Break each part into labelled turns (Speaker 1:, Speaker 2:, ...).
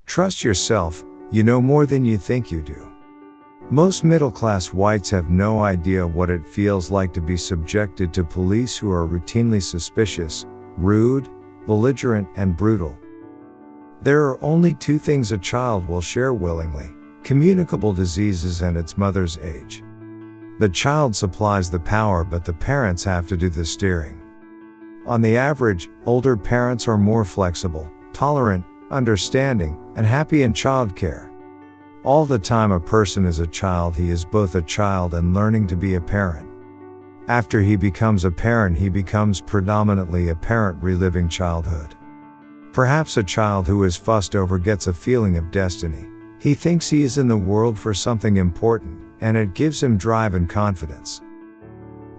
Speaker 1: Trust yourself, you know more than you think you do. Most middle-class whites have no idea what it feels like to be subjected to police who are routinely suspicious, rude, belligerent, and brutal. There are only two things a child will share willingly: communicable diseases and its mother's age. The child supplies the power, but the parents have to do the steering. On the average, older parents are more flexible, tolerant, understanding, and happy in childcare. All the time a person is a child, he is both a child and learning to be a parent. After he becomes a parent, he becomes predominantly a parent reliving childhood. Perhaps a child who is fussed over gets a feeling of destiny. He thinks he is in the world for something important, and it gives him drive and confidence.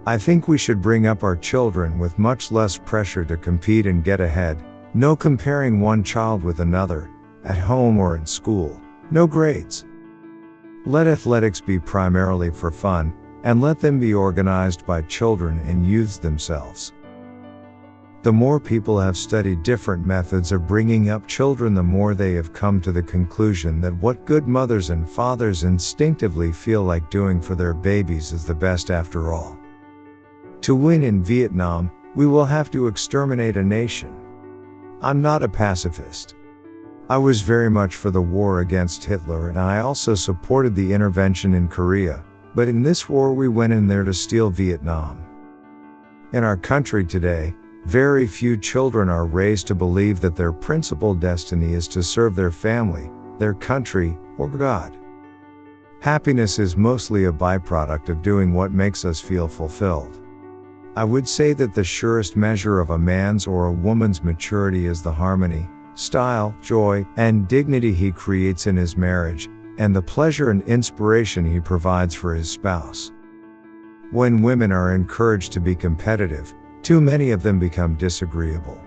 Speaker 1: I think we should bring up our children with much less pressure to compete and get ahead. No comparing one child with another, at home or in school. No grades. Let athletics be primarily for fun, and let them be organized by children and youths themselves. The more people have studied different methods of bringing up children, the more they have come to the conclusion that what good mothers and fathers instinctively feel like doing for their babies is the best after all. To win in Vietnam, we will have to exterminate a nation. I'm not a pacifist. I was very much for the war against Hitler, and I also supported the intervention in Korea, but in this war we went in there to steal Vietnam. In our country today, very few children are raised to believe that their principal destiny is to serve their family, their country, or God. Happiness is mostly a byproduct of doing what makes us feel fulfilled. I would say that the surest measure of a man's or a woman's maturity is the harmony, style, joy, and dignity he creates in his marriage, and the pleasure and inspiration he provides for his spouse. When women are encouraged to be competitive, too many of them become disagreeable.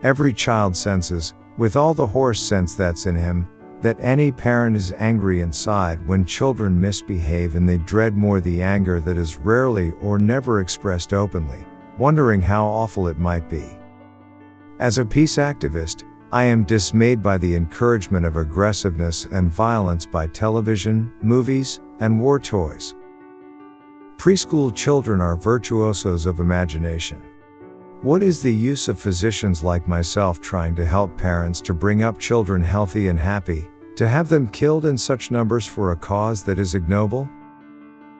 Speaker 1: Every child senses, with all the horse sense that's in him, that any parent is angry inside when children misbehave, and they dread more the anger that is rarely or never expressed openly, wondering how awful it might be. As a peace activist, I am dismayed by the encouragement of aggressiveness and violence by television, movies, and war toys. Preschool children are virtuosos of imagination. What is the use of physicians like myself trying to help parents to bring up children healthy and happy, to have them killed in such numbers for a cause that is ignoble?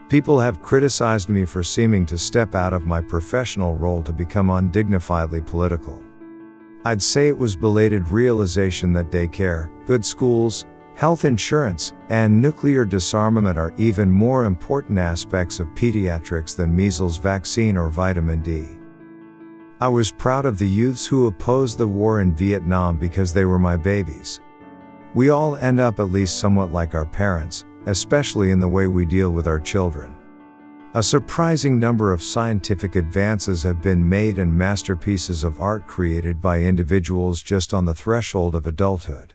Speaker 1: People have criticized me for seeming to step out of my professional role to become undignifiedly political. I'd say it was belated realization that daycare, good schools, health insurance, and nuclear disarmament are even more important aspects of pediatrics than measles vaccine or vitamin D. I was proud of the youths who opposed the war in Vietnam because they were my babies. We all end up at least somewhat like our parents, especially in the way we deal with our children. A surprising number of scientific advances have been made and masterpieces of art created by individuals just on the threshold of adulthood.